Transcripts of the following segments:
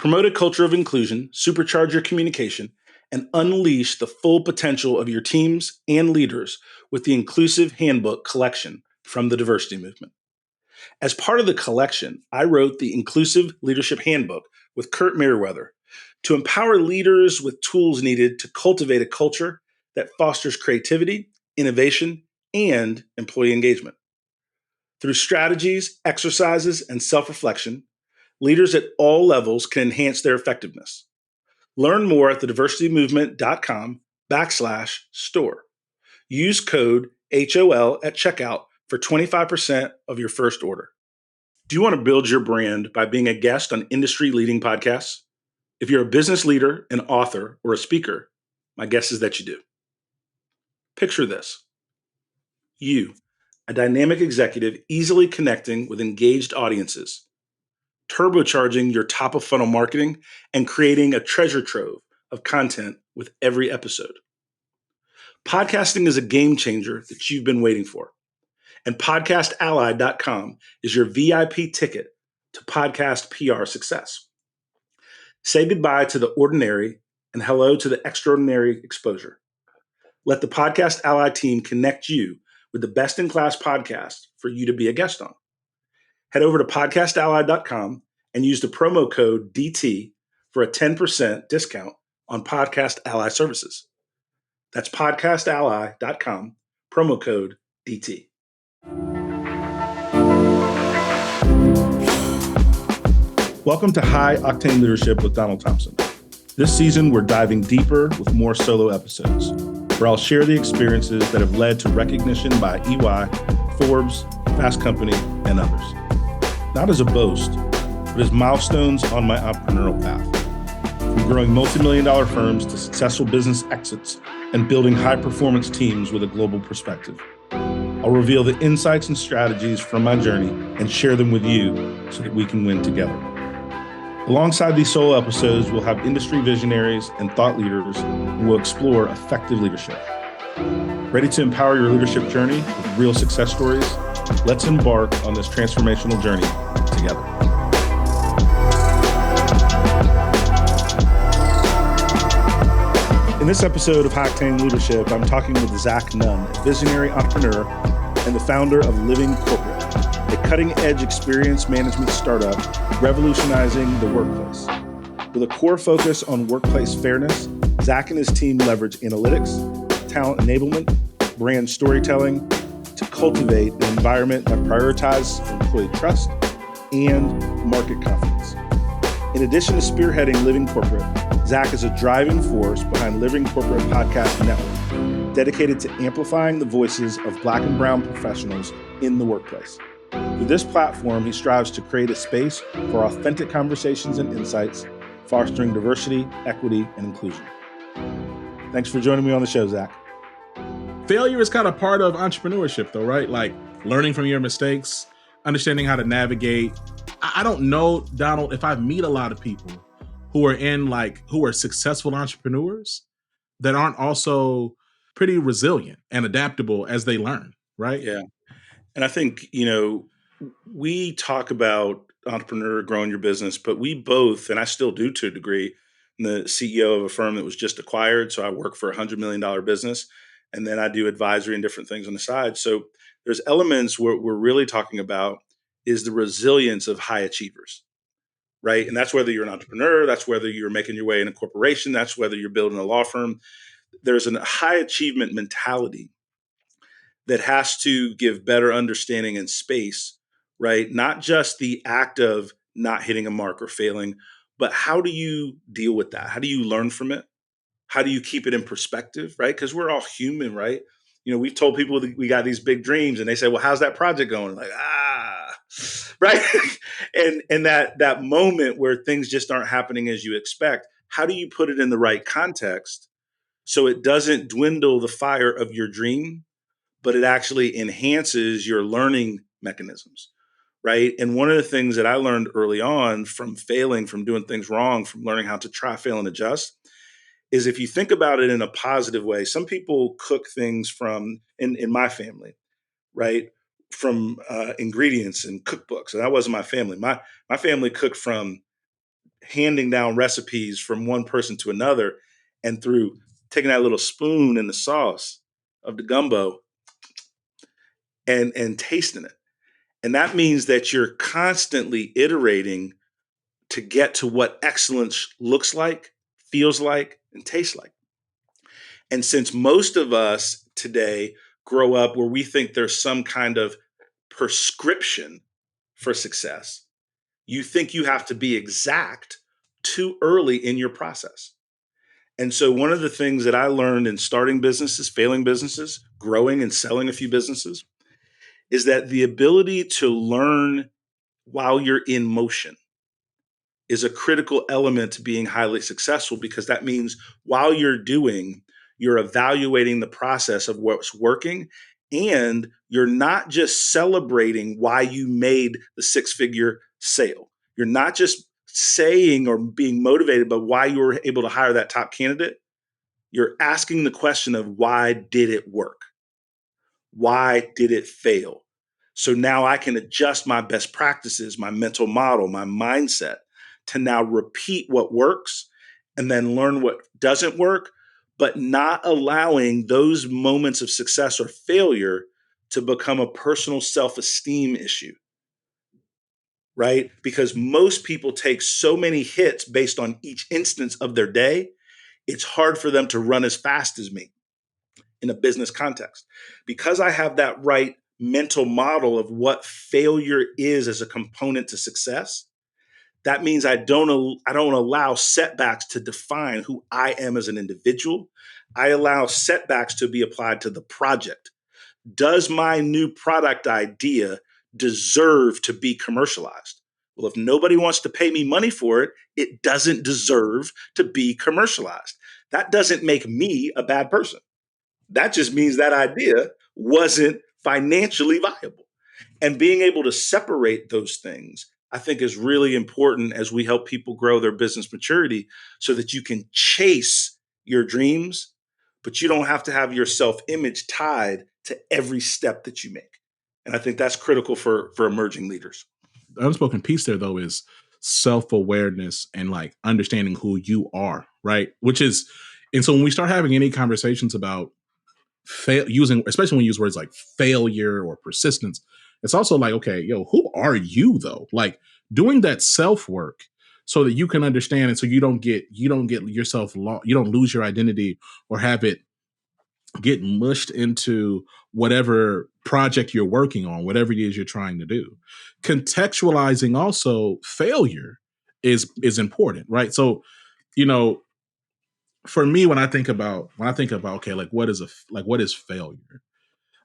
Promote a culture of inclusion, supercharge your communication, and unleash the full potential of your teams and leaders with the Inclusive Handbook collection from the Diversity Movement. As part of the collection, I wrote the Inclusive Leadership Handbook with Kurt Merriweather to empower leaders with tools needed to cultivate a culture that fosters creativity, innovation, and employee engagement. Through strategies, exercises, and self-reflection, leaders at all levels can enhance their effectiveness. Learn more at thediversitymovement.com/store. Use code HOL at checkout for 25% of your first order. Do you want to build your brand by being a guest on industry-leading podcasts? If you're a business leader, an author, or a speaker, my guess is that you do. Picture this. You, a dynamic executive easily connecting with engaged audiences, turbocharging your top-of-funnel marketing, and creating a treasure trove of content with every episode. Podcasting is a game changer that you've been waiting for. And podcastally.com is your VIP ticket to podcast PR success. Say goodbye to the ordinary and hello to the extraordinary exposure. Let the Podcast Ally team connect you with the best-in-class podcast for you to be a guest on. Head over to podcastally.com and use the promo code DT for a 10% discount on Podcast Ally services. That's podcastally.com, promo code DT. Welcome to High Octane Leadership with Donald Thompson. This season, we're diving deeper with more solo episodes, where I'll share the experiences that have led to recognition by EY, Forbes, Fast Company, and others. Not as a boast, but as milestones on my entrepreneurial path. From growing multi-million-dollar firms to successful business exits and building high-performance teams with a global perspective. I'll reveal the insights and strategies from my journey and share them with you so that we can win together. Alongside these solo episodes, we'll have industry visionaries and thought leaders who will explore effective leadership. Ready to empower your leadership journey with real success stories? Let's embark on this transformational journey together. In this episode of High Octane Leadership, I'm talking with Zach Nunn, a visionary entrepreneur and the founder of Living Corporate, a cutting-edge experience management startup revolutionizing the workplace. With a core focus on workplace fairness, Zach and his team leverage analytics, talent enablement, brand storytelling to cultivate an environment that prioritizes employee trust and market confidence. In addition to spearheading Living Corporate, Zach is a driving force behind Living Corporate Podcast Network, dedicated to amplifying the voices of Black and Brown professionals in the workplace. Through this platform, he strives to create a space for authentic conversations and insights, fostering diversity, equity, and inclusion. Thanks for joining me on the show, Zach. Failure is kind of part of entrepreneurship, though, right? Like learning from your mistakes, understanding how to navigate. I don't know, Donald, if I meet a lot of people who are successful entrepreneurs that aren't also pretty resilient and adaptable as they learn, right? Yeah. And I think, we talk about entrepreneur growing your business, but we both, and I still do to a degree, I'm the CEO of a firm that was just acquired. So I work for a $100 million business, and then I do advisory and different things on the side. So there's elements where we're really talking about is the resilience of high achievers, right? And that's whether you're an entrepreneur, that's whether you're making your way in a corporation, that's whether you're building a law firm. There's a high achievement mentality that has to give better understanding and space, right? Not just the act of not hitting a mark or failing, but how do you deal with that? How do you learn from it? How do you keep it in perspective, right? Because we're all human, right? We've told people that we got these big dreams and they say, well, how's that project going? Like, right? and that moment where things just aren't happening as you expect, how do you put it in the right context so it doesn't dwindle the fire of your dream, but it actually enhances your learning mechanisms, right? And one of the things that I learned early on from failing, from doing things wrong, from learning how to try, fail, and adjust, is if you think about it in a positive way, some people cook things from, in my family, right, from ingredients and cookbooks. And that wasn't my family. My family cooked from handing down recipes from one person to another, and through taking that little spoon in the sauce of the gumbo and tasting it. And that means that you're constantly iterating to get to what excellence looks like, feels like, and tastes like. And since most of us today grow up where we think there's some kind of prescription for success, you think you have to be exact too early in your process. And so, one of the things that I learned in starting businesses, failing businesses, growing and selling a few businesses is that the ability to learn while you're in motion is a critical element to being highly successful, because that means while you're doing, you're evaluating the process of what's working, and you're not just celebrating why you made the six-figure sale. You're not just saying or being motivated by why you were able to hire that top candidate. You're asking the question of, why did it work? Why did it fail? So now I can adjust my best practices, my mental model, my mindset to now repeat what works and then learn what doesn't work, but not allowing those moments of success or failure to become a personal self esteem issue, right? Because most people take so many hits based on each instance of their day, it's hard for them to run as fast as me in a business context. Because I have that right mental model of what failure is as a component to success, that means I don't allow setbacks to define who I am as an individual. I allow setbacks to be applied to the project. Does my new product idea deserve to be commercialized? Well, if nobody wants to pay me money for it, it doesn't deserve to be commercialized. That doesn't make me a bad person. That just means that idea wasn't financially viable. And being able to separate those things, I think, is really important as we help people grow their business maturity, so that you can chase your dreams, but you don't have to have your self image tied to every step that you make. And I think that's critical for emerging leaders. The unspoken piece there though is self-awareness and like understanding who you are, right? Which is, and so when we start having any conversations about using, especially when you use words like failure or persistence, it's also like, okay, yo, who are you though? Like doing that self work so that you can understand, and so you don't get yourself lost, you don't lose your identity or have it get mushed into whatever project you're working on, whatever it is you're trying to do. Contextualizing also failure is important, right? So, you know, for me, when I think about okay, like what is failure?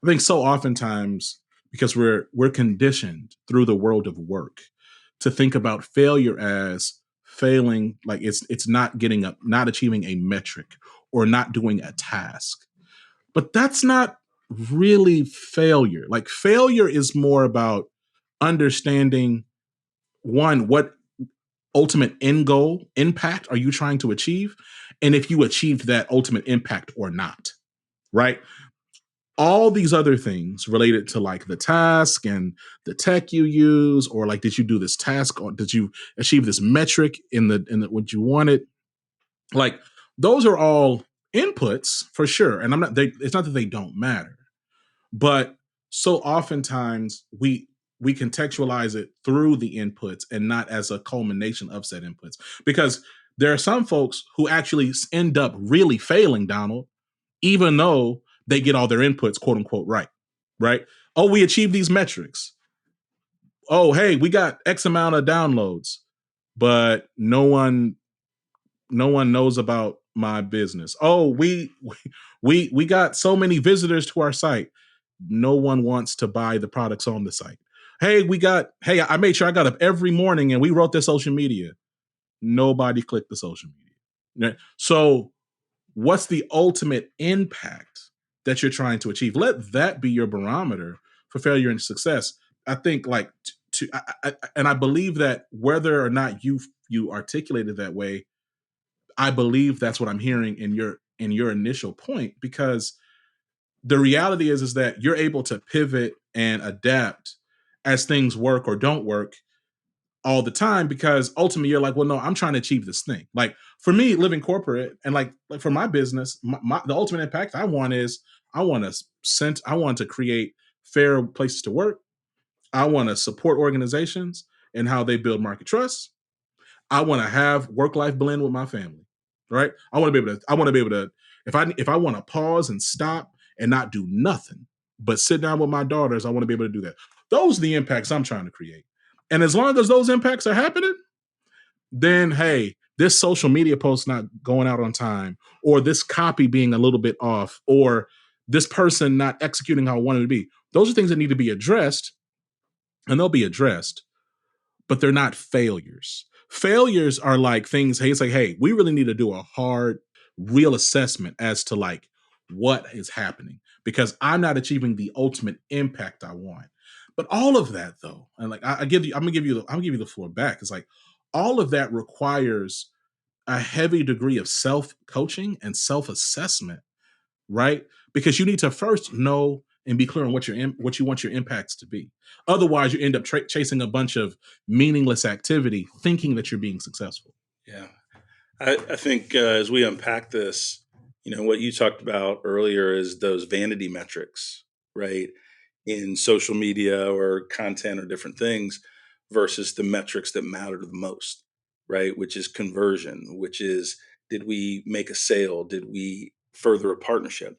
I think so oftentimes, because we're conditioned through the world of work to think about failure as failing, like it's not getting up, not achieving a metric or not doing a task. But that's not really failure. Like failure is more about understanding, one, what ultimate end goal impact are you trying to achieve, and if you achieved that ultimate impact or not, right? All these other things related to like the task and the tech you use, or like did you do this task, or did you achieve this metric in the what you wanted, like those are all inputs for sure, and it's not that they don't matter, but so oftentimes we contextualize it through the inputs and not as a culmination of said inputs, because there are some folks who actually end up really failing, Donald, even though they get all their inputs quote unquote right. Right? Oh, we achieved these metrics. Oh, hey, we got X amount of downloads, but no one knows about my business. Oh, we got so many visitors to our site. No one wants to buy the products on the site. Hey, I made sure I got up every morning and we wrote the social media. Nobody clicked the social media. So what's the ultimate impact that you're trying to achieve? Let that be your barometer for failure and success. I think like and I believe that whether or not you articulate it that way, I believe that's what I'm hearing in your initial point, because the reality is that you're able to pivot and adapt as things work or don't work all the time, because ultimately you're like, well, no, I'm trying to achieve this thing. Like for me, living corporate and like for my business, the ultimate impact I want is I want to create fair places to work. I want to support organizations and how they build market trust. I want to have work life blend with my family, right? I want to be able to, if I want to pause and stop and not do nothing, but sit down with my daughters, I want to be able to do that. Those are the impacts I'm trying to create. And as long as those impacts are happening, then hey, this social media post not going out on time, or this copy being a little bit off, or this person not executing how I wanted to be. Those are things that need to be addressed, and they'll be addressed, but they're not failures. Failures are like things, hey, it's like, hey, we really need to do a hard, real assessment as to like what is happening because I'm not achieving the ultimate impact I want. But all of that though, and like I give you, I'm gonna give you the floor back. It's like all of that requires a heavy degree of self coaching and self assessment, right? Because you need to first know and be clear on what you want your impacts to be. Otherwise, you end up chasing a bunch of meaningless activity, thinking that you're being successful. Yeah. I think as we unpack this, what you talked about earlier is those vanity metrics, right? In social media or content or different things versus the metrics that matter the most, right? Which is conversion, which is, did we make a sale? Did we further a partnership?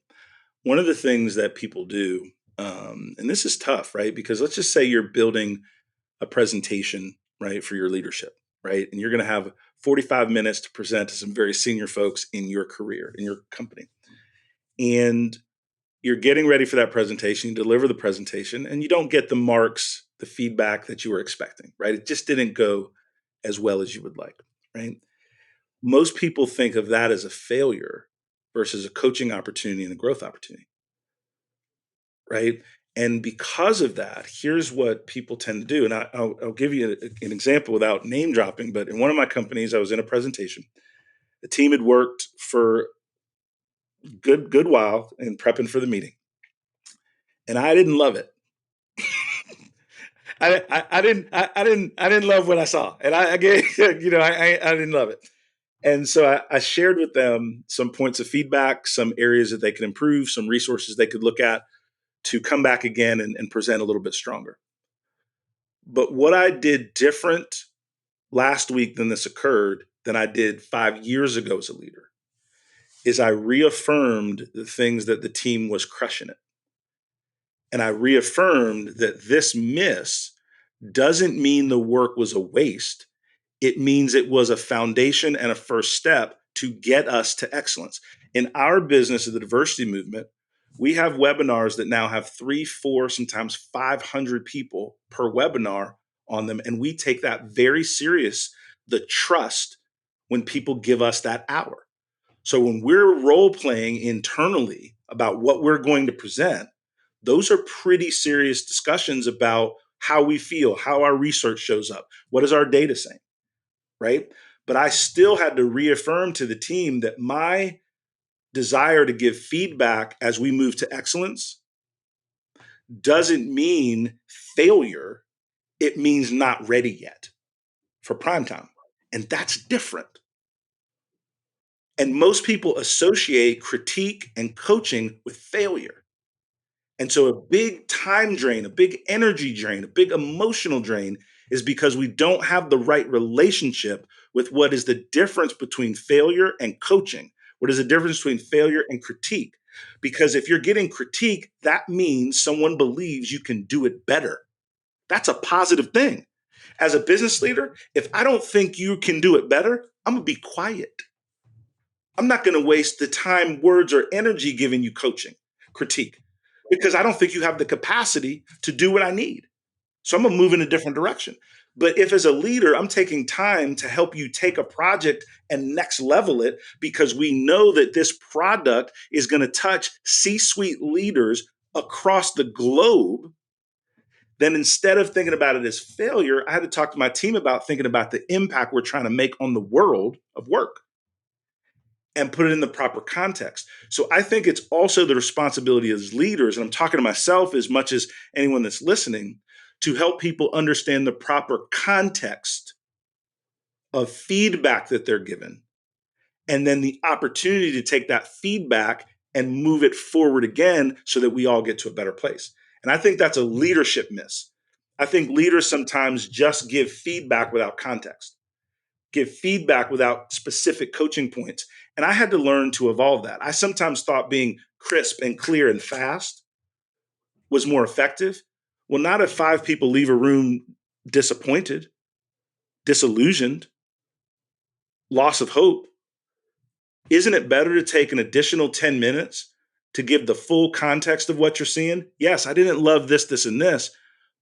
One of the things that people do, and this is tough, right? Because let's just say you're building a presentation, right, for your leadership, right? And you're going to have 45 minutes to present to some very senior folks in your career, in your company. And you're getting ready for that presentation, you deliver the presentation, and you don't get the marks, the feedback that you were expecting, right? It just didn't go as well as you would like, right? Most people think of that as a failure versus a coaching opportunity and a growth opportunity, right? And because of that, here's what people tend to do. And I'll give you an example without name dropping, but in one of my companies, I was in a presentation. The team had worked for a good while in prepping for the meeting, and I didn't love it. I didn't love what I saw, and I gave I didn't love it. And so I shared with them some points of feedback, some areas that they could improve, some resources they could look at to come back again and present a little bit stronger. But what I did different last week than this occurred than I did 5 years ago as a leader is I reaffirmed the things that the team was crushing it. And I reaffirmed that this miss doesn't mean the work was a waste. It means it was a foundation and a first step to get us to excellence. In our business of the diversity movement, we have webinars that now have 3, 4, sometimes 500 people per webinar on them. And we take that very serious, the trust when people give us that hour. So when we're role playing internally about what we're going to present, those are pretty serious discussions about how we feel, how our research shows up, what is our data saying, right? But I still had to reaffirm to the team that my desire to give feedback as we move to excellence doesn't mean failure. It means not ready yet for prime time. And that's different. And most people associate critique and coaching with failure. And so a big time drain, a big energy drain, a big emotional drain is because we don't have the right relationship with what is the difference between failure and coaching. What is the difference between failure and critique? Because if you're getting critique, that means someone believes you can do it better. That's a positive thing. As a business leader, if I don't think you can do it better, I'm going to be quiet. I'm not going to waste the time, words, or energy giving you coaching, critique, because I don't think you have the capacity to do what I need. So I'm going to move in a different direction. But if as a leader, I'm taking time to help you take a project and next level it because we know that this product is going to touch C suite leaders across the globe, then instead of thinking about it as failure, I had to talk to my team about thinking about the impact we're trying to make on the world of work and put it in the proper context. So I think it's also the responsibility as leaders, and I'm talking to myself as much as anyone that's listening, to help people understand the proper context of feedback that they're given, and then the opportunity to take that feedback and move it forward again so that we all get to a better place. And I think that's a leadership miss. I think leaders sometimes just give feedback without context, give feedback without specific coaching points. And I had to learn to evolve that. I sometimes thought being crisp and clear and fast was more effective. Well, not if 5 people leave a room disappointed, disillusioned, loss of hope. Isn't it better to take an additional 10 minutes to give the full context of what you're seeing? Yes, I didn't love this, this, and this,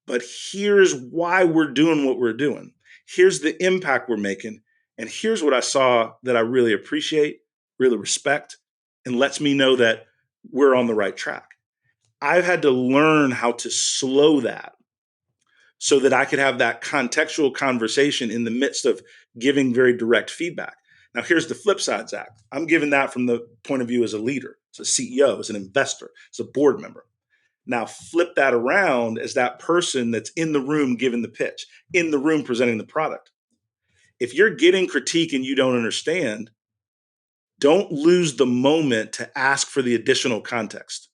but here's why we're doing what we're doing. Here's the impact we're making. And here's what I saw that I really appreciate, really respect, and lets me know that we're on the right track. I've had to learn how to slow that so that I could have that contextual conversation in the midst of giving very direct feedback. Now, here's the flip side, Zach. I'm giving that from the point of view as a leader, as a CEO, as an investor, as a board member. Now, flip that around as that person that's in the room giving the pitch, in the room presenting the product. If you're getting critique and you don't understand, don't lose the moment to ask for the additional context.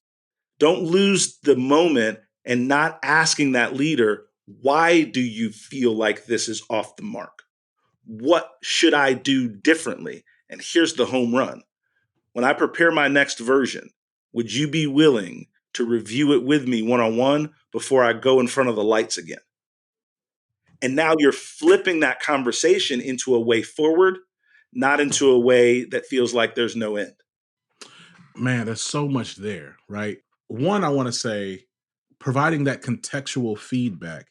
Don't lose the moment and not asking that leader, why do you feel like this is off the mark? What should I do differently? And here's the home run. When I prepare my next version, would you be willing to review it with me one-on-one before I go in front of the lights again? And now you're flipping that conversation into a way forward, not into a way that feels like there's no end. Man, there's so much there, right? One, I want to say providing that contextual feedback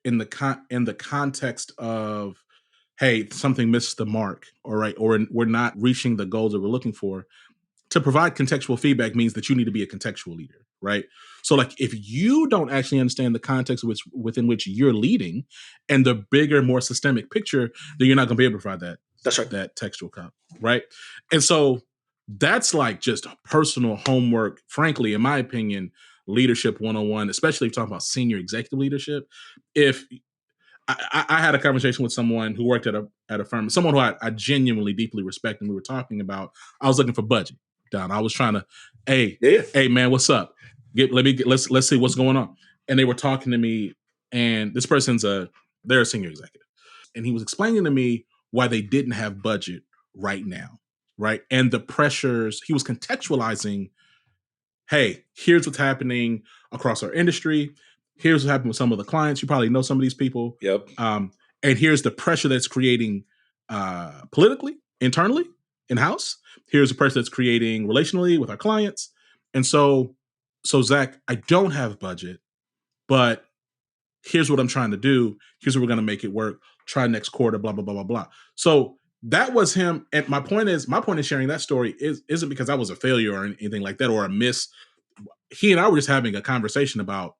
in the context of, hey, something missed the mark, all right, or we're not reaching the goals that we're looking for. To provide contextual feedback means that you need to be a contextual leader, right? So, like, if you don't actually understand the context within which you're leading and the bigger, more systemic picture, then you're not going to be able to provide that. That's right. That textual copy, right? And so that's like just personal homework, frankly, in my opinion, leadership 101, especially if you're talking about senior executive leadership. If I had a conversation with someone who worked at a firm, someone who I genuinely deeply respect, and we were talking about, I was looking for budget. Down. I was trying to, hey man, what's up? Let's see what's going on. And they were talking to me, and this person's they're a senior executive, and he was explaining to me why they didn't have budget right now, right? And the pressures. He was contextualizing. Hey, here's what's happening across our industry. Here's what happened with some of the clients. You probably know some of these people. Yep. And here's the pressure that's creating politically, internally, in-house. Here's the pressure that's creating relationally with our clients. And so Zach, I don't have budget, but here's what I'm trying to do. Here's what we're going to make it work. Try next quarter, blah, blah, blah, blah, blah. So that was him. And my point in sharing that story isn't because I was a failure or anything like that or a miss. He and I were just having a conversation about,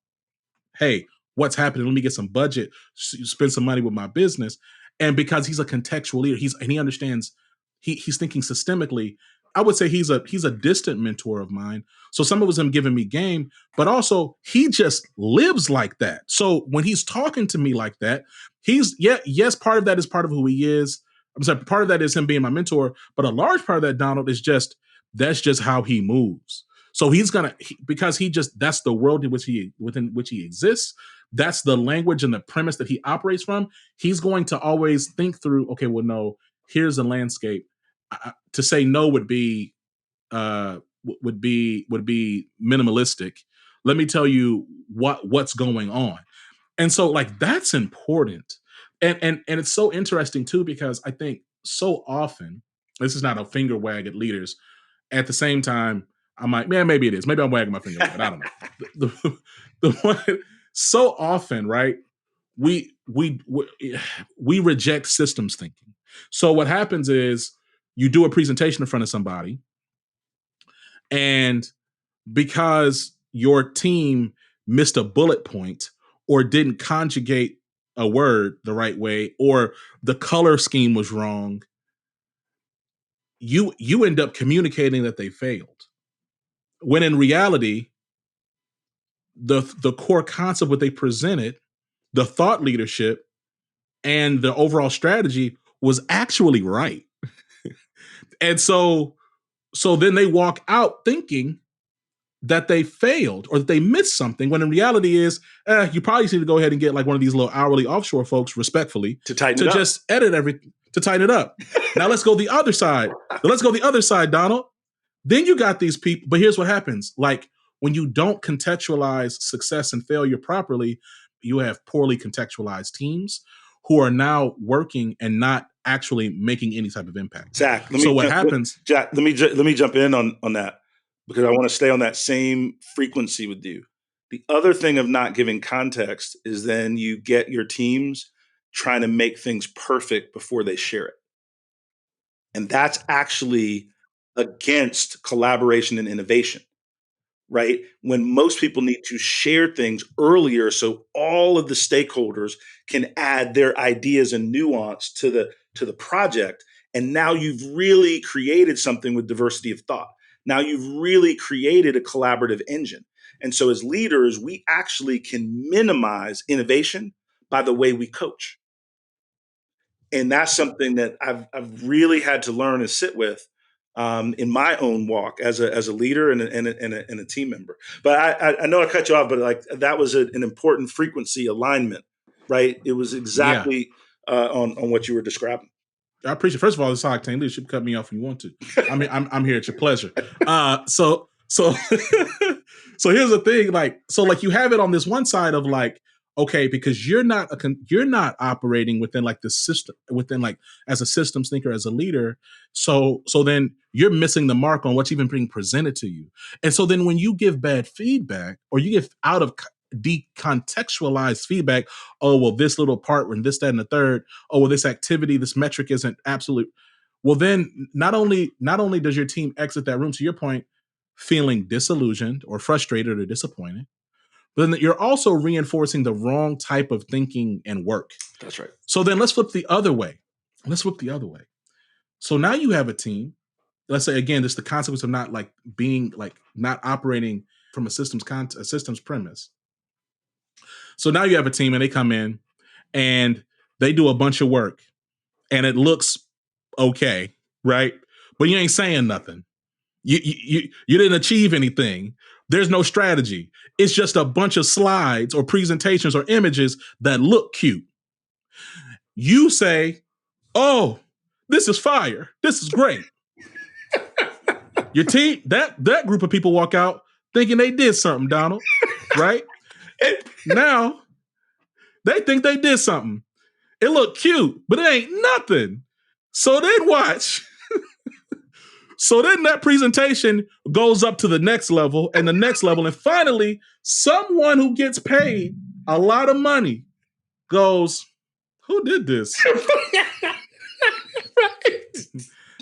hey, what's happening? Let me get some budget, spend some money with my business. And because he's a contextual leader, he understands, he's thinking systemically. I would say he's a distant mentor of mine. So some of it was him giving me game, but also he just lives like that. So when he's talking to me like that, yes, part of that is part of who he is. I'm sorry, part of that is him being my mentor, but a large part of that, Donald, is that's just how he moves. So that's the world within which he exists. That's the language and the premise that he operates from. He's going to always think through, okay, well, no, here's the landscape. To say no would be minimalistic. Let me tell you what's going on. And so like that's important. And it's so interesting too, because I think so often, this is not a finger wag at leaders. At the same time, I'm like, man, maybe it is. Maybe I'm wagging my finger, but I don't know. The one, so often, right? We reject systems thinking. So what happens is you do a presentation in front of somebody, and because your team missed a bullet point or didn't conjugate a word the right way, or the color scheme was wrong, you end up communicating that they failed. When in reality, the core concept what they presented the thought leadership and the overall strategy was actually right. And so then they walk out thinking that they failed or that they missed something, when in reality is you probably need to go ahead and get like one of these little hourly offshore folks, respectfully, To tighten to it up. just edit everything, to tighten it up. Now let's go the other side. Let's go the other side, Donald. Then you got these people, but here's what happens. Like, when you don't contextualize success and failure properly, you have poorly contextualized teams who are now working and not actually making any type of impact. Zach, So what happens? Jack, let me jump in on that, because I want to stay on that same frequency with you. The other thing of not giving context is then you get your teams trying to make things perfect before they share it. And that's actually against collaboration and innovation, right? When most people need to share things earlier so all of the stakeholders can add their ideas and nuance to the project. And now you've really created something with diversity of thought. Now you've really created a collaborative engine. And so as leaders, we actually can minimize innovation by the way we coach. And that's something that I've really had to learn and sit with in my own walk as a leader and a team member. But I know I cut you off, but like that was an important frequency alignment, right? It was Yeah, exactly on what you were describing. I appreciate. First of all, this is octane leadership. Cut me off when you want to. I mean, I'm here at your pleasure. So so here's the thing. Like, so like you have it on this one side of like, okay, because you're not operating within like the system, within like as a systems thinker, as a leader. So then you're missing the mark on what's even being presented to you. And so then when you give bad feedback or you give out of decontextualized feedback, oh well, this little part when this, that, and the third, oh well, this activity, this metric isn't absolute. Well, then not only does your team exit that room, to your point, feeling disillusioned or frustrated or disappointed, but then you're also reinforcing the wrong type of thinking and work. That's right. So then let's flip the other way. So now you have a team. Let's say again, this is the consequence of not like being like not operating from a systems premise. So now you have a team and they come in and they do a bunch of work and it looks okay, right? But you ain't saying nothing. You didn't achieve anything. There's no strategy. It's just a bunch of slides or presentations or images that look cute. You say, "Oh, this is fire. This is great." Your team, that group of people walk out thinking they did something, Donald, right? Now they think they did something. It looked cute, but it ain't nothing. So then watch. So then that presentation goes up to the next level and the next level. And finally, someone who gets paid a lot of money goes, "Who did this?" Right.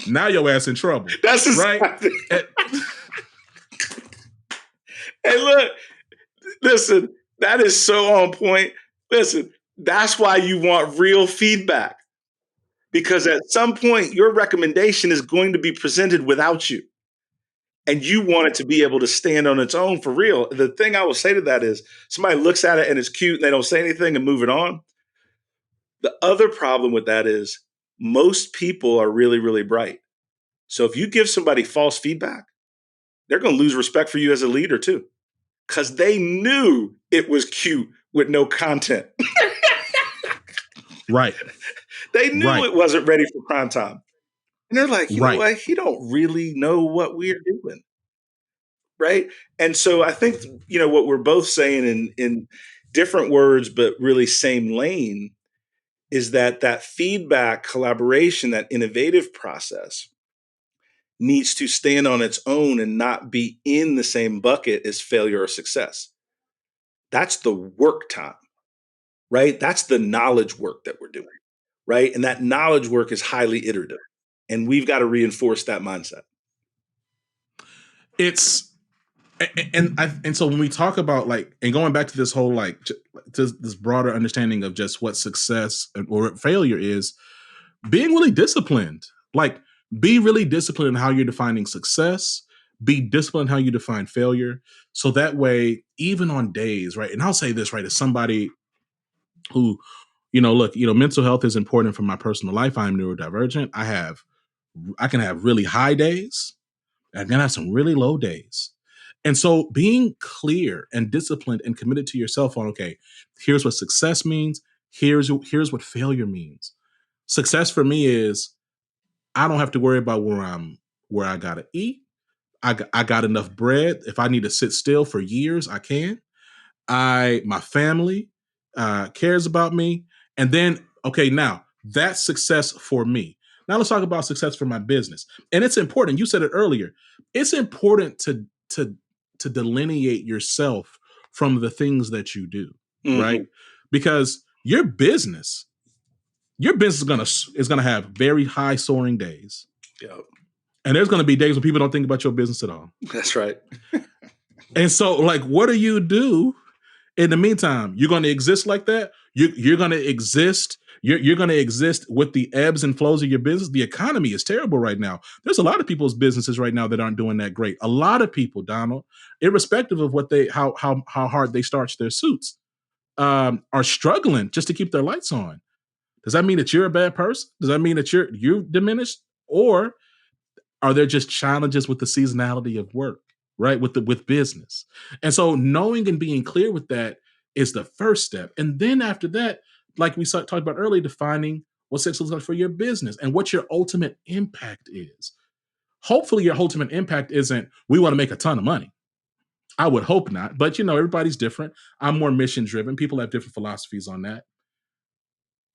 Now your ass in trouble. That's right. Hey, look, listen, that is so on point. Listen, that's why you want real feedback. Because at some point, your recommendation is going to be presented without you. And you want it to be able to stand on its own for real. The thing I will say to that is somebody looks at it and it's cute and they don't say anything and move it on. The other problem with that is most people are really, really bright. So if you give somebody false feedback, they're going to lose respect for you as a leader too. Because they knew it was cute with no content. Right. They knew it wasn't ready for prime time. And they're like, you know what? He don't really know what we're doing. Right. And so I think, what we're both saying in different words, but really same lane, is that feedback, collaboration, that innovative process needs to stand on its own and not be in the same bucket as failure or success. That's the work time, right? That's the knowledge work that we're doing, right? And that knowledge work is highly iterative. And we've got to reinforce that mindset. And so when we talk about like, and going back to this whole like to this broader understanding of just what success or failure is, being really disciplined. Like, be really disciplined in how you're defining success. Be disciplined in how you define failure. So that way, even on days, right? And I'll say this, right? As somebody who, look, mental health is important for my personal life. I'm neurodivergent. I can have really high days. I can have some really low days. And so being clear and disciplined and committed to yourself on, okay, here's what success means. Here's what failure means. Success for me is I don't have to worry about where I gotta eat. I got enough bread. If I need to sit still for years, I can. My family cares about me. And then, okay, now that's success for me. Now let's talk about success for my business. And it's important. You said it earlier. It's important to delineate yourself from the things that you do, right? Hmm. Because your business is gonna have very high soaring days, Yeah, and there's gonna be days when people don't think about your business at all. that's right. And so, like, what do you do in the meantime? You're going to exist like that. You're going to exist. You're going to exist with the ebbs and flows of your business. The economy is terrible right now. There's a lot of people's businesses right now that aren't doing that great. A lot of people, Donald, irrespective of what they how hard they starch their suits, are struggling just to keep their lights on. Does that mean that you're a bad person? Does that mean that you're diminished, or are there just challenges with the seasonality of work, right? With business. And so knowing and being clear with that is the first step. And then after that, like we talked about earlier, defining what success looks like for your business and what your ultimate impact is. Hopefully your ultimate impact isn't we want to make a ton of money. I would hope not, but everybody's different. I'm more mission driven. People have different philosophies on that.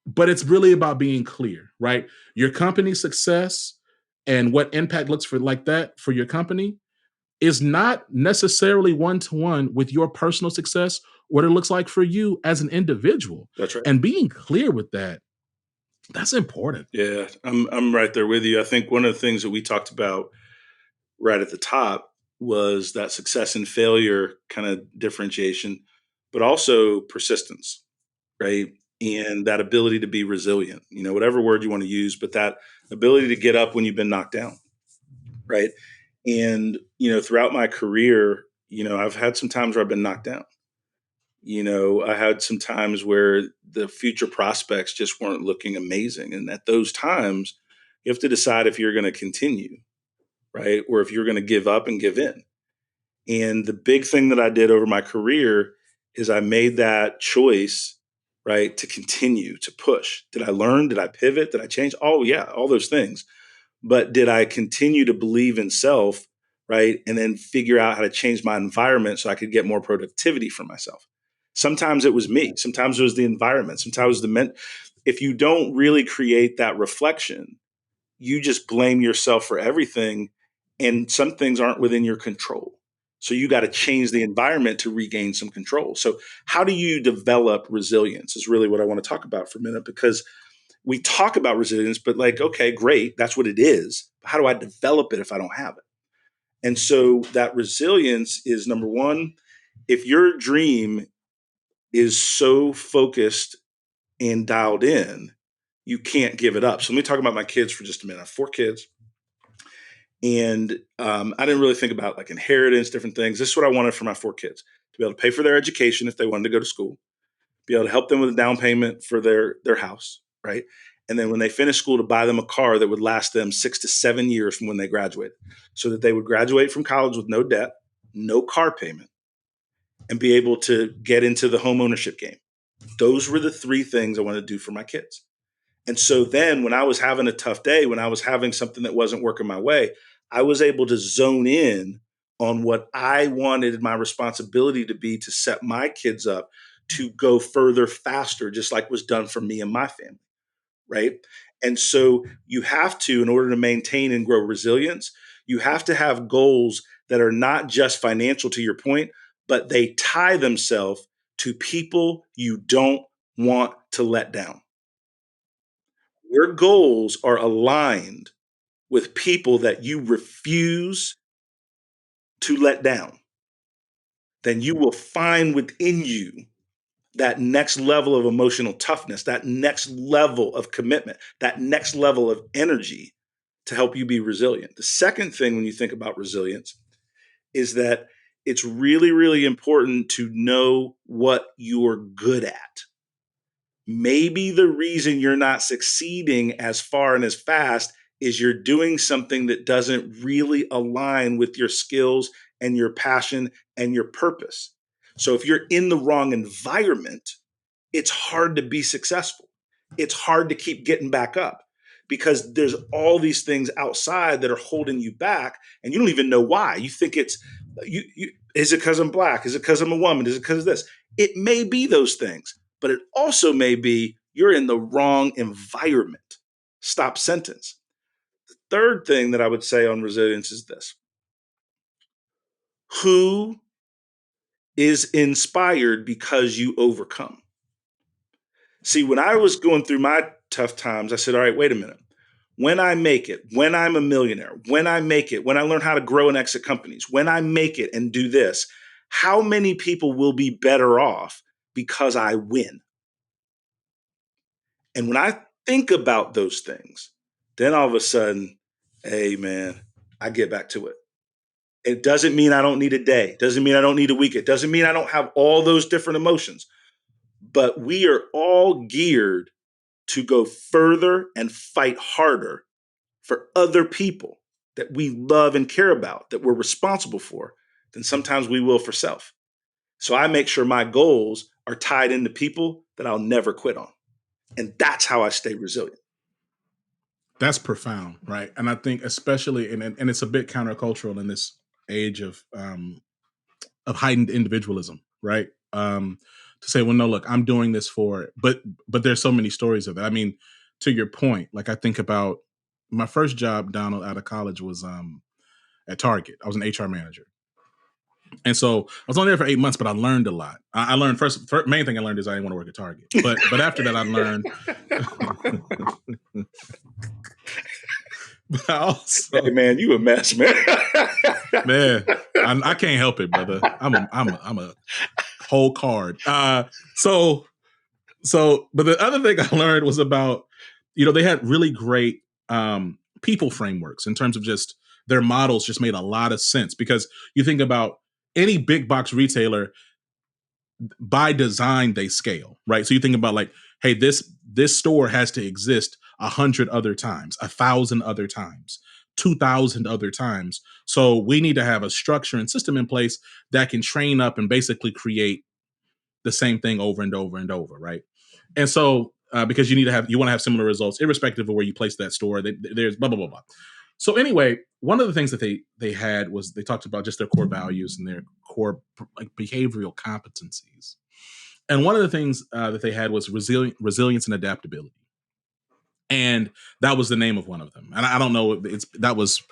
But it's really about being clear, right? Your company's success and what impact looks for like that for your company is not necessarily one to one with your personal success, what it looks like for you as an individual. That's right. And being clear with that, that's important. Yeah, I'm right there with you. I think one of the things that we talked about right at the top was that success and failure kind of differentiation, but also persistence, right? And that ability to be resilient, whatever word you want to use, but that ability to get up when you've been knocked down, right? And, throughout my career, I've had some times where I've been knocked down. I had some times where the future prospects just weren't looking amazing. And at those times, you have to decide if you're going to continue, right? Or if you're going to give up and give in. And the big thing that I did over my career is I made that choice, right, to continue to push. Did I learn? Did I pivot? Did I change? Oh, yeah, all those things. But did I continue to believe in self, right? And then figure out how to change my environment so I could get more productivity for myself. Sometimes it was me. Sometimes it was the environment. Sometimes it was if you don't really create that reflection, you just blame yourself for everything. And some things aren't within your control. So you got to change the environment to regain some control. So how do you develop resilience is really what I want to talk about for a minute, because we talk about resilience, but like, okay, great, that's what it is. How do I develop it if I don't have it? And so that resilience is number one, if your dream is so focused and dialed in, you can't give it up. So let me talk about my kids for just a minute. I have 4 kids. And I didn't really think about like inheritance, different things. This is what I wanted for my 4 kids: to be able to pay for their education if they wanted to go to school, be able to help them with a down payment for their house, right? And then when they finish school, to buy them a car that would last them 6 to 7 years from when they graduated, so that they would graduate from college with no debt, no car payment, and be able to get into the home ownership game. Those were the 3 things I wanted to do for my kids. And so then when I was having a tough day, when I was having something that wasn't working my way, I was able to zone in on what I wanted my responsibility to be to set my kids up to go further faster, just like was done for me and my family. Right. And so you have to, in order to maintain and grow resilience, you have to have goals that are not just financial, to your point, but they tie themselves to people you don't want to let down. Your goals are aligned with people that you refuse to let down. Then you will find within you that next level of emotional toughness, that next level of commitment, that next level of energy to help you be resilient. The second thing when you think about resilience is that it's really, really important to know what you're good at. Maybe the reason you're not succeeding as far and as fast is you're doing something that doesn't really align with your skills and your passion and your purpose. So if you're in the wrong environment, it's hard to be successful. It's hard to keep getting back up because there's all these things outside that are holding you back and you don't even know why. You think it's is it because I'm black? Is it because I'm a woman? Is it because of this? It may be those things, but it also may be you're in the wrong environment. Stop sentence. The third thing that I would say on resilience is this. Who is inspired because you overcome? See, when I was going through my tough times, I said, all right, wait a minute. When I make it, when I'm a millionaire, when I make it, when I learn how to grow and exit companies, when I make it and do this, how many people will be better off because I win? And when I think about those things, then all of a sudden, hey, man, I get back to it. It doesn't mean I don't need a day. It doesn't mean I don't need a week. It doesn't mean I don't have all those different emotions. But we are all geared to go further and fight harder for other people that we love and care about, that we're responsible for, than sometimes we will for self. So I make sure my goals are tied into people that I'll never quit on. And that's how I stay resilient. That's profound, right? And I think especially, and it's a bit countercultural in this age of heightened individualism, right? To say, well, no, look, I'm doing this for it, but there's so many stories of that. I mean, to your point, like I think about my first job, Donald, out of college was at Target. I was an HR manager. And so I was only there for 8 months, but I learned a lot. I learned first main thing I learned is I didn't want to work at Target. But after that, I learned. But I also, hey man, you a mess, man. Man, I can't help it, brother. I'm a whole card. But the other thing I learned was about, they had really great people frameworks in terms of just their models just made a lot of sense because you think about any big box retailer, by design, they scale, right? So you think about like, hey, this store has to exist 100 other times, 1,000 other times, 2,000 other times. So we need to have a structure and system in place that can train up and basically create the same thing over and over and over, right? And so because you want to have similar results, irrespective of where you place that store, there's blah, blah, blah, blah. So anyway, one of the things that they had was they talked about just their core values and their core like behavioral competencies. And one of the things that they had was resilience and adaptability. And that was the name of one of them. And I don't know, that was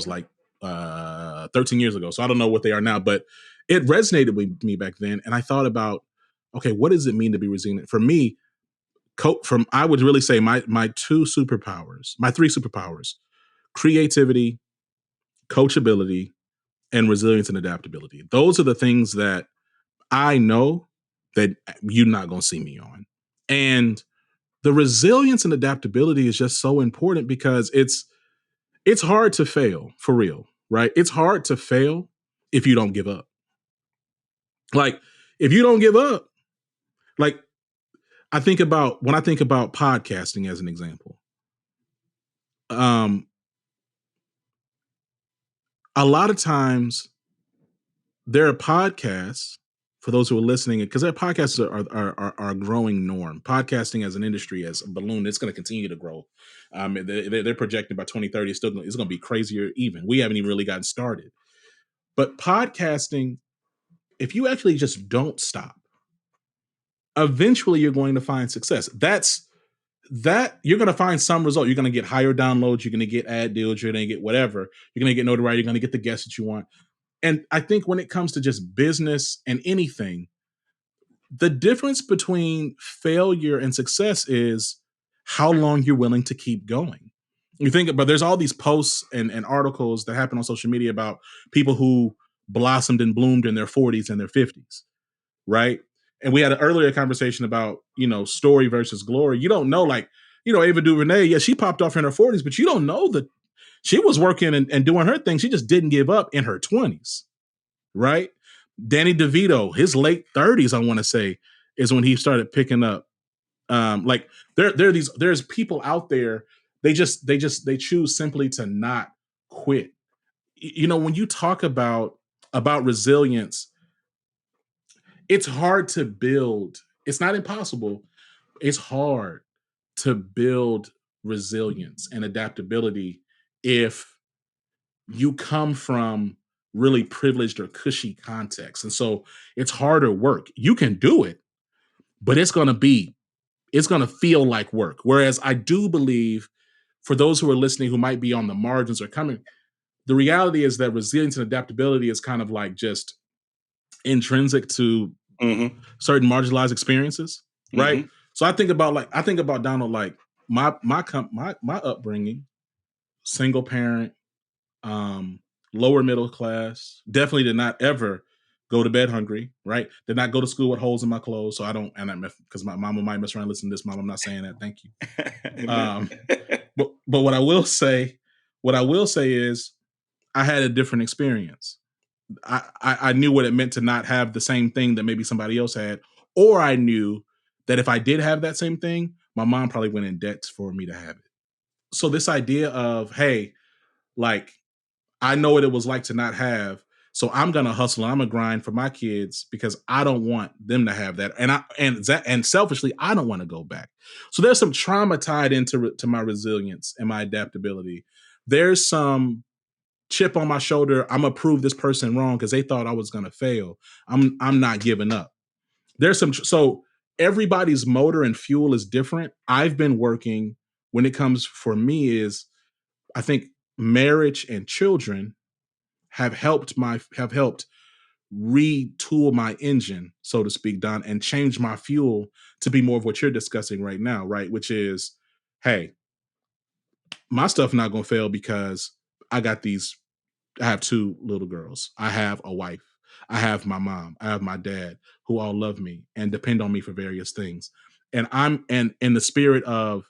like 13 years ago. So I don't know what they are now, but it resonated with me back then. And I thought about, okay, what does it mean to be resilient? For me, I would really say my three superpowers, creativity, coachability, and resilience and adaptability. Those are the things that I know that you're not going to see me on. And the resilience and adaptability is just so important because it's hard to fail, for real, right? It's hard to fail if you don't give up. Like, if you don't give up, like, when I think about podcasting as an example, a lot of times there are podcasts, for those who are listening, because their podcasts are a growing norm. Podcasting as an industry, as a balloon, it's going to continue to grow. They're projecting by 2030, it's going to be crazier even. We haven't even really gotten started. But podcasting, if you actually just don't stop, eventually you're going to find success. That you're going to find some result. You're going to get higher downloads. You're going to get ad deals. You're going to get whatever. You're going to get notoriety. You're going to get the guests that you want. And I think when it comes to just business and anything, the difference between failure and success is how long you're willing to keep going. You think, but there's all these posts and articles that happen on social media about people who blossomed and bloomed in their 40s and their 50s, right? And we had an earlier conversation about, story versus glory. You don't know, like, Ava DuVernay, yeah, she popped off in her 40s, but you don't know that she was working and doing her thing. She just didn't give up in her 20s, right? Danny DeVito, his late 30s, I want to say, is when he started picking up Like there's people out there, they choose simply to not quit. When you talk about resilience, it's hard to build. It's not impossible. It's hard to build resilience and adaptability if you come from really privileged or cushy contexts. And so it's harder work. You can do it, but it's going to feel like work. Whereas I do believe, for those who are listening who might be on the margins or coming, the reality is that resilience and adaptability is kind of like just intrinsic to Mm-hmm. certain marginalized experiences, right? Mm-hmm. So I think about Donald, like my upbringing, single parent, um, lower middle class. Definitely did not ever go to bed hungry. Right? Did not go to school with holes in my clothes. So I don't, and I because my mama might mess around and listen to this. Mom, I'm not saying that. Thank you. Amen. Um, but what I will say is, I had a different experience. I knew what it meant to not have the same thing that maybe somebody else had, or I knew that if I did have that same thing, my mom probably went in debt for me to have it. So this idea of, hey, like, I know what it was like to not have, so I'm gonna hustle. I'm gonna grind for my kids because I don't want them to have that, and selfishly, I don't want to go back. So there's some trauma tied into to my resilience and my adaptability. There's some chip on my shoulder. I'm gonna prove this person wrong because they thought I was gonna fail. I'm not giving up. There's some so everybody's motor and fuel is different. I've been working, when it comes for me, is I think marriage and children have helped retool my engine, so to speak, Don, and change my fuel to be more of what you're discussing right now, right? Which is, hey, my stuff not gonna fail because I got these. I have two little girls. I have a wife. I have my mom. I have my dad, who all love me and depend on me for various things. And I'm and in the spirit of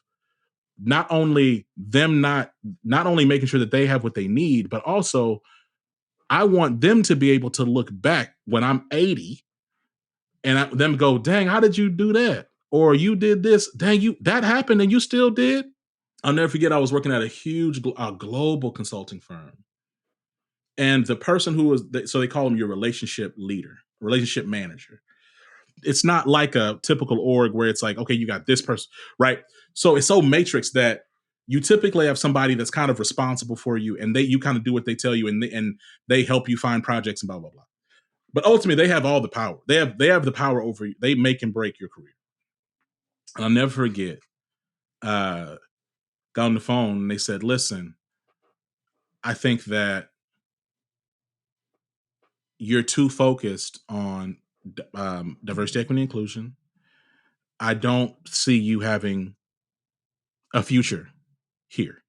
not only them not only making sure that they have what they need, but also I want them to be able to look back when I'm 80 and them go, dang, how did you do that? Or you did this, dang, you that happened and you still did. I'll never forget, I was working at a huge global consulting firm. And the person who was, so they call him your relationship leader, relationship manager. It's not like a typical org where it's like, okay, you got this person, right? So it's so matrix that you typically have somebody that's kind of responsible for you, and you kind of do what they tell you, and they help you find projects and blah blah blah. But ultimately, they have all the power. They have the power over you. They make and break your career. And I'll never forget. Got on the phone and they said, "Listen, I think that you're too focused on diversity, equity, inclusion. I don't see you having a future here,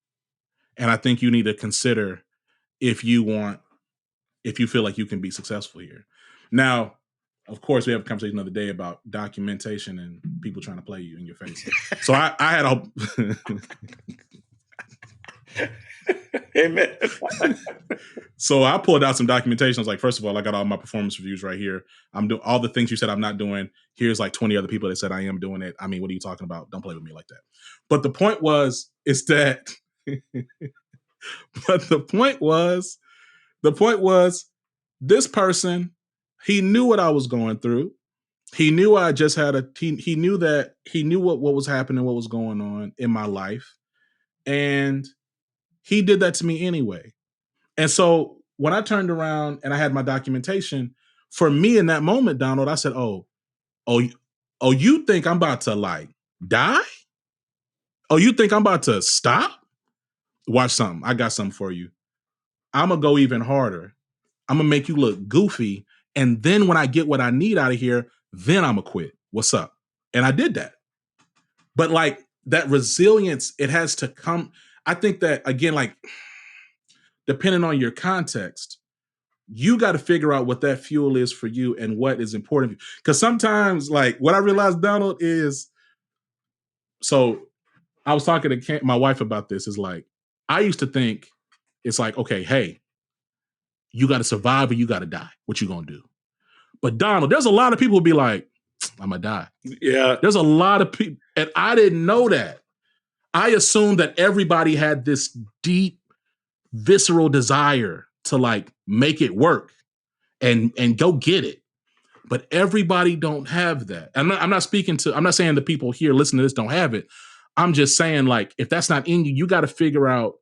and I think you need to consider if you want, if you feel like you can be successful here." Now, of course, we have a conversation the other day about documentation and people trying to play you in your face. So I had a Amen. so I pulled out some documentation. I was like, first of all, I got all my performance reviews right here. I'm doing all the things you said I'm not doing. Here's like 20 other people that said I am doing it. I mean, what are you talking about? Don't play with me like that. But the point was, is that, but the point was, this person, he knew what I was going through. He knew I just had he knew that he knew what was happening, what was going on in my life. And he did that to me anyway. And so when I turned around and I had my documentation, for me in that moment, Donald, I said, oh, oh, you think I'm about to like die? Oh, you think I'm about to stop? Watch something. I got something for you. I'm gonna go even harder. I'm gonna make you look goofy. And then when I get what I need out of here, then I'm gonna quit. What's up? And I did that. But like that resilience, it has to come. I think that, again, like, depending on your context, you got to figure out what that fuel is for you and what is important. Because sometimes, like, what I realized, Donald, is, so I was talking to my wife about this, is like, I used to think it's like, okay, hey, you got to survive or you got to die. What you gonna do? But Donald, there's a lot of people who be like, I'm gonna die. Yeah. There's a lot of people. And I didn't know that. I assumed that everybody had this deep, visceral desire to like make it work and go get it. But everybody don't have that. I'm not speaking to, I'm not saying the people here listening to this don't have it. I'm just saying, like, if that's not in you, you got to figure out,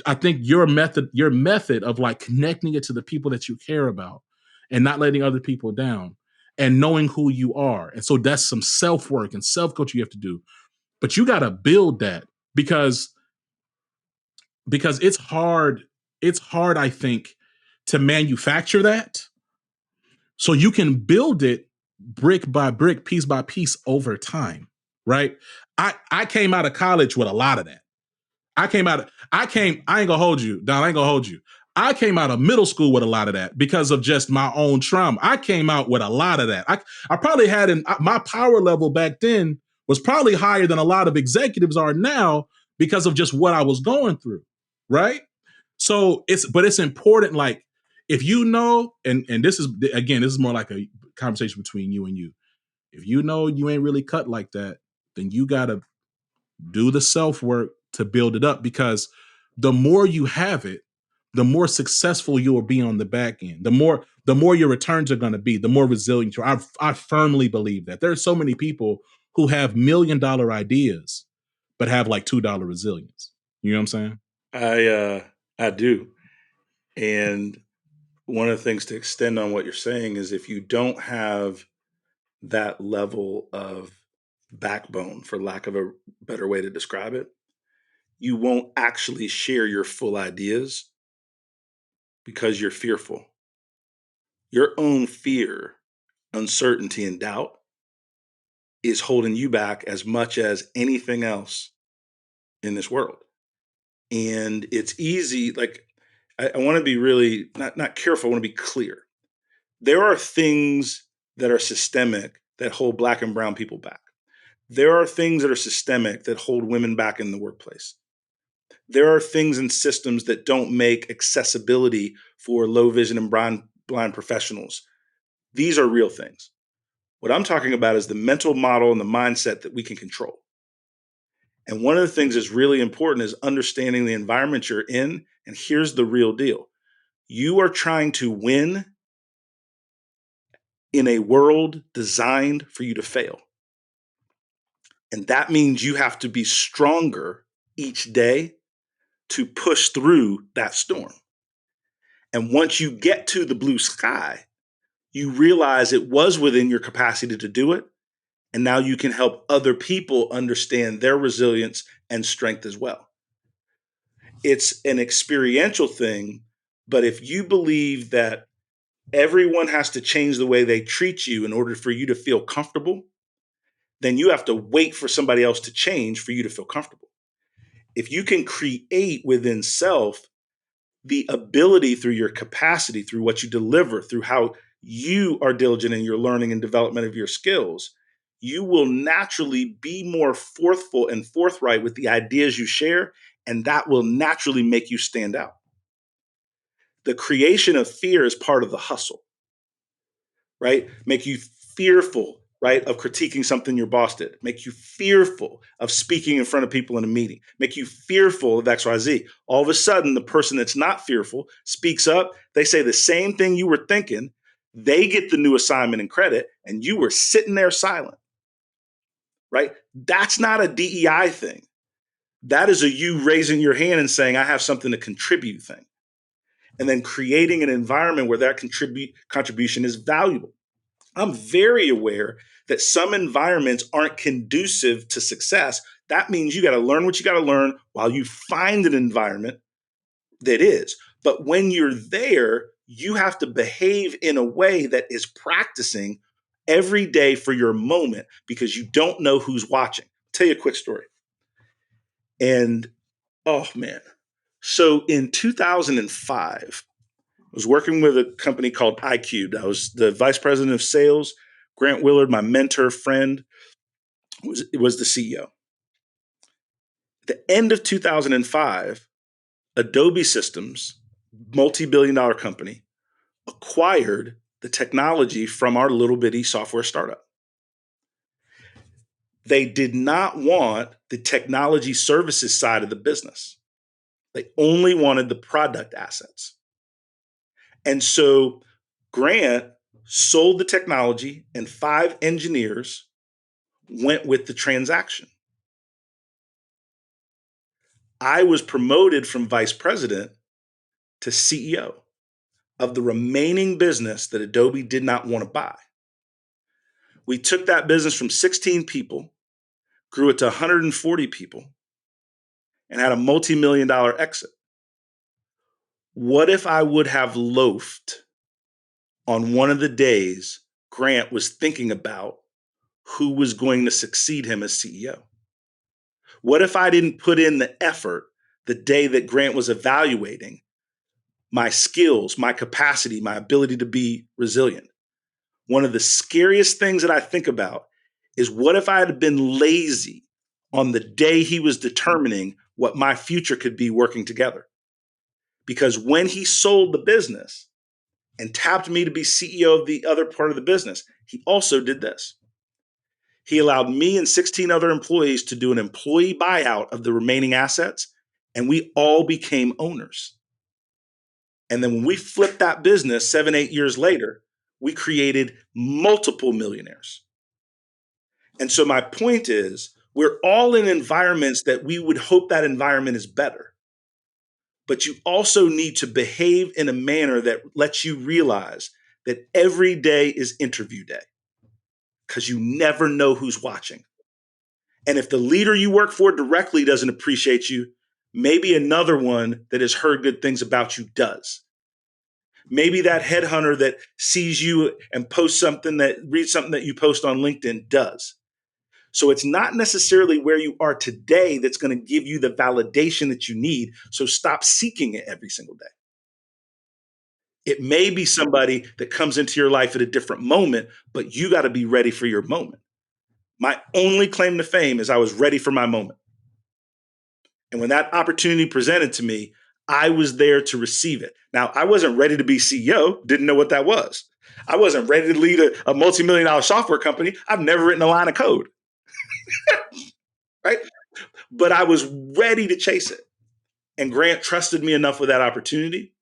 I think your method of like connecting it to the people that you care about and not letting other people down and knowing who you are. And so that's some self-work and self-coaching you have to do. But you got to build that because it's hard, I think, to manufacture that. So you can build it brick by brick, piece by piece over time, right? I came out of college with a lot of that. I ain't gonna hold you, Don, I ain't gonna hold you. I came out of middle school with a lot of that because of just my own trauma. I came out with a lot of that. I probably had my power level back then was probably higher than a lot of executives are now because of just what I was going through, right? So it's important, like, if you know, and this is, again, this is more like a conversation between you and you. If you know you ain't really cut like that, then you gotta do the self work to build it up, because the more you have it, the more successful you will be on the back end. The more your returns are going to be, the more resilient you are. I firmly believe that. There are so many people who have $1 million ideas, but have like $2 resilience. You know what I'm saying? I do. And one of the things to extend on what you're saying is, if you don't have that level of backbone, for lack of a better way to describe it, you won't actually share your full ideas because you're fearful. Your own fear, uncertainty, and doubt is holding you back as much as anything else in this world. And it's easy, like, I want to be really not careful, I want to be clear. There are things that are systemic that hold Black and brown people back. There are things that are systemic that hold women back in the workplace. There are things and systems that don't make accessibility for low vision and blind professionals. These are real things. What I'm talking about is the mental model and the mindset that we can control. And one of the things that's really important is understanding the environment you're in. And here's the real deal: you are trying to win in a world designed for you to fail. And that means you have to be stronger each day to push through that storm. And once you get to the blue sky, you realize it was within your capacity to do it. And now you can help other people understand their resilience and strength as well. It's an experiential thing, but if you believe that everyone has to change the way they treat you in order for you to feel comfortable, then you have to wait for somebody else to change for you to feel comfortable. If you can create within self the ability, through your capacity, through what you deliver, through how you are diligent in your learning and development of your skills, you will naturally be more forthful and forthright with the ideas you share, and that will naturally make you stand out. The creation of fear is part of the hustle, right? Make you fearful, right, of critiquing something your boss did. Make you fearful of speaking in front of people in a meeting. Make you fearful of XYZ. All of a sudden, the person that's not fearful speaks up. They say the same thing you were thinking. They get the new assignment and credit, and you were sitting there silent, right? That's not a DEI thing. That is a you raising your hand and saying, I have something to contribute thing. And then creating an environment where that contribution is valuable. I'm very aware that some environments aren't conducive to success. That means you got to learn what you got to learn while you find an environment that is. But when you're there, you have to behave in a way that is practicing every day for your moment, because you don't know who's watching. I'll tell you a quick story. And oh man. So in 2005, I was working with a company called iCubed. I was the vice president of sales. Grant Willard, my mentor, friend, was the CEO. At the end of 2005, Adobe Systems, multi-billion-dollar company, acquired the technology from our little bitty software startup. They did not want the technology services side of the business. They only wanted the product assets. And so Grant sold the technology, and 5 engineers went with the transaction. I was promoted from vice president to CEO of the remaining business that Adobe did not want to buy. We took that business from 16 people, grew it to 140 people, and had a multi-million-dollar exit. What if I would have loafed on one of the days Grant was thinking about who was going to succeed him as CEO? What if I didn't put in the effort the day that Grant was evaluating my skills, my capacity, my ability to be resilient? One of the scariest things that I think about is, what if I had been lazy on the day he was determining what my future could be working together? Because when he sold the business and tapped me to be CEO of the other part of the business, he also did this. He allowed me and 16 other employees to do an employee buyout of the remaining assets, and we all became owners. And then when we flipped that business 7, 8 years later, we created multiple millionaires. And so my point is, we're all in environments that we would hope that environment is better. But you also need to behave in a manner that lets you realize that every day is interview day, because you never know who's watching. And if the leader you work for directly doesn't appreciate you, maybe another one that has heard good things about you does. Maybe that headhunter that sees you and reads something that you post on LinkedIn does. So it's not necessarily where you are today that's going to give you the validation that you need. So stop seeking it every single day. It may be somebody that comes into your life at a different moment, but you got to be ready for your moment. My only claim to fame is I was ready for my moment. And when that opportunity presented to me, I was there to receive it. Now, I wasn't ready to be CEO, didn't know what that was. I wasn't ready to lead a multi-million-dollar software company. I've never written a line of code. Right? But I was ready to chase it. And Grant trusted me enough with that opportunity,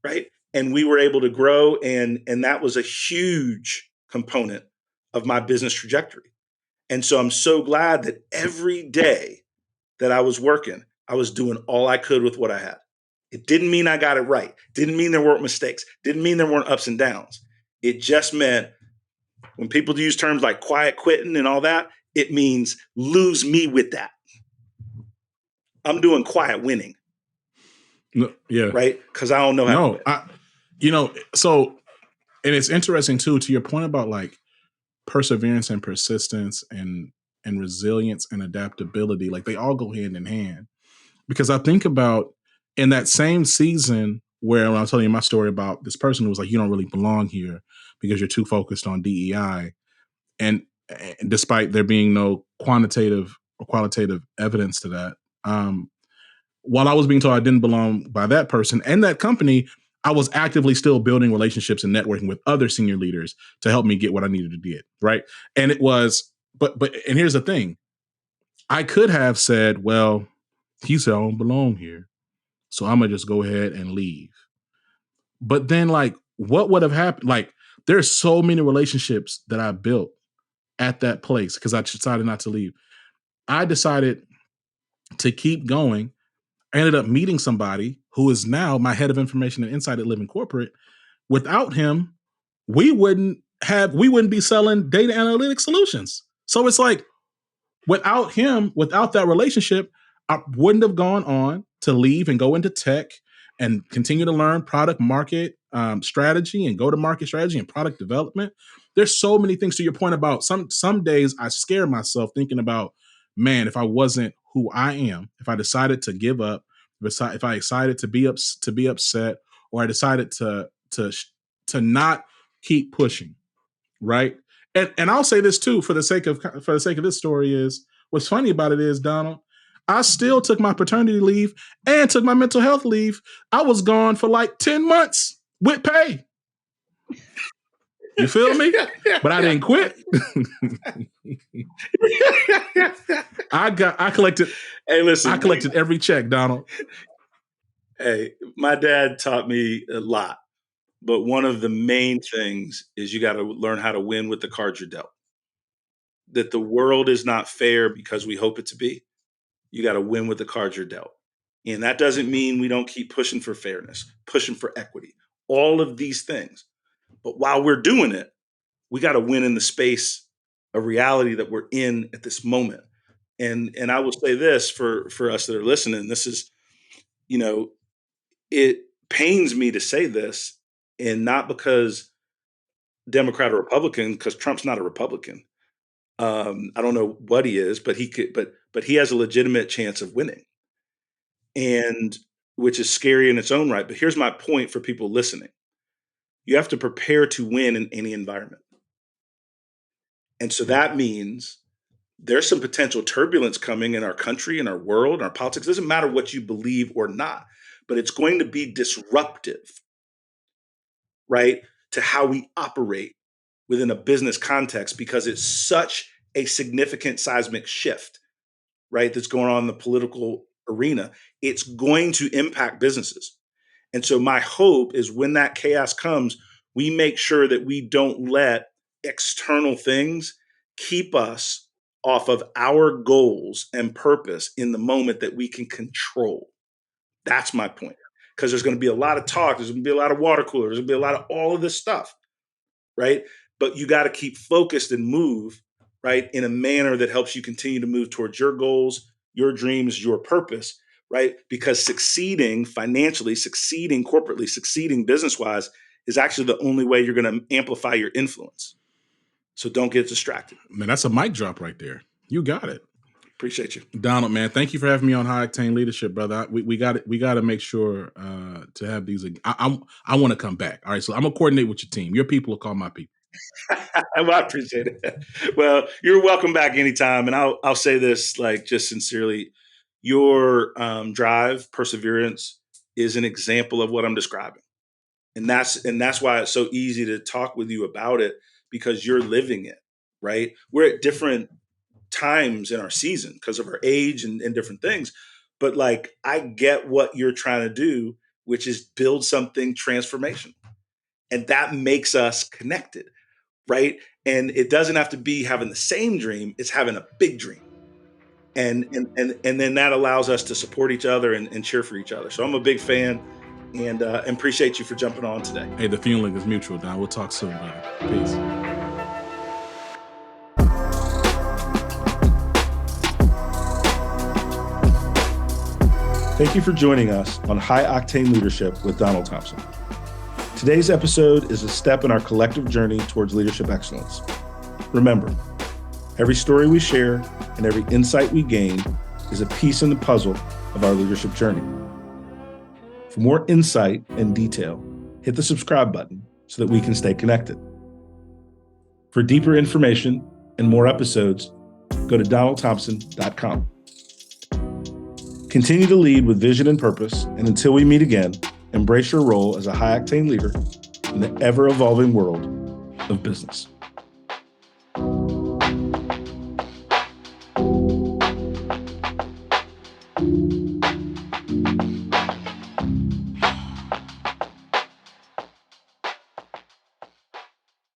right? And we were able to grow, and that was a huge component of my business trajectory. And so I'm so glad that every day that I was working, I was doing all I could with what I had. It didn't mean I got it right. Didn't mean there weren't mistakes. Didn't mean there weren't ups and downs. It just meant, when people use terms like quiet quitting and all that, it means lose me with that. I'm doing quiet winning. No, yeah. Right? Because I don't know how to quit. So, and it's interesting too, to your point about like perseverance and persistence and resilience and adaptability, like they all go hand in hand. Because I think about in that same season where, when I was telling you my story about this person who was like, you don't really belong here because you're too focused on DEI. And despite there being no quantitative or qualitative evidence to that, while I was being told I didn't belong by that person and that company, I was actively still building relationships and networking with other senior leaders to help me get what I needed to get. Right. And it was, and here's the thing. I could have said, well, he said I don't belong here, so I'm going to just go ahead and leave. But then, like, what would have happened? Like, there's so many relationships that I built at that place because I decided not to leave. I decided to keep going. I ended up meeting somebody who is now my head of information and insight at Living Corporate. Without him, we wouldn't be selling data analytics solutions. So it's like, without him, without that relationship, I wouldn't have gone on to leave and go into tech and continue to learn product market strategy and go to market strategy and product development. There's so many things, to your point about some days I scare myself thinking about, man, if I wasn't who I am, if I decided to give up, if I decided to be upset, or I decided to not keep pushing, right? And I'll say this too, for the sake of this story, is what's funny about it is, Donald, I still took my paternity leave and took my mental health leave. I was gone for like 10 months with pay. You feel me? But I didn't quit. I collected. Hey, listen. I collected every check, Donald. Hey, my dad taught me a lot, but one of the main things is you got to learn how to win with the cards you're dealt. That the world is not fair because we hope it to be. You got to win with the cards you're dealt. And that doesn't mean we don't keep pushing for fairness, pushing for equity, all of these things. But while we're doing it, we got to win in the space of reality that we're in at this moment. And I will say this for us that are listening, this is, you know, it pains me to say this, and not because Democrat or Republican, because Trump's not a Republican. I don't know what he is, but he could, but he has a legitimate chance of winning, and which is scary in its own right. But here's my point for people listening: you have to prepare to win in any environment, and so that means there's some potential turbulence coming in our country, in our world, in our politics. It doesn't matter what you believe or not, but it's going to be disruptive, right, to how we operate within a business context because it's such a significant seismic shift, right, that's going on in the political arena. It's going to impact businesses. And so my hope is when that chaos comes, we make sure that we don't let external things keep us off of our goals and purpose in the moment that we can control. That's my point. Because there's going to be a lot of talk, there's going to be a lot of water coolers, there's going to be a lot of all of this stuff, right? But you got to keep focused and move, right, in a manner that helps you continue to move towards your goals, your dreams, your purpose, right? Because succeeding financially, succeeding corporately, succeeding business-wise is actually the only way you're going to amplify your influence. So don't get distracted. Man, that's a mic drop right there. You got it. Appreciate you, Donald. Man, thank you for having me on High Octane Leadership, brother. We got to make sure to have these. I want to come back. All right, so I'm gonna coordinate with your team. Your people will call my people. Well, I appreciate it. Well, you're welcome back anytime. And I'll say this, like, just sincerely, your drive, perseverance is an example of what I'm describing. And that's why it's so easy to talk with you about it, because you're living it, right? We're at different times in our season because of our age and different things. But like, I get what you're trying to do, which is build something transformational. And that makes us connected, right? And it doesn't have to be having the same dream, it's having a big dream. And then that allows us to support each other and cheer for each other. So I'm a big fan and appreciate you for jumping on today. Hey, the feeling is mutual, Don. We'll talk soon, brother. Peace. Thank you for joining us on High Octane Leadership with Donald Thompson. Today's episode is a step in our collective journey towards leadership excellence. Remember, every story we share and every insight we gain is a piece in the puzzle of our leadership journey. For more insight and detail, hit the subscribe button so that we can stay connected. For deeper information and more episodes, go to donaldthompson.com. Continue to lead with vision and purpose, and until we meet again, embrace your role as a high-octane leader in the ever-evolving world of business.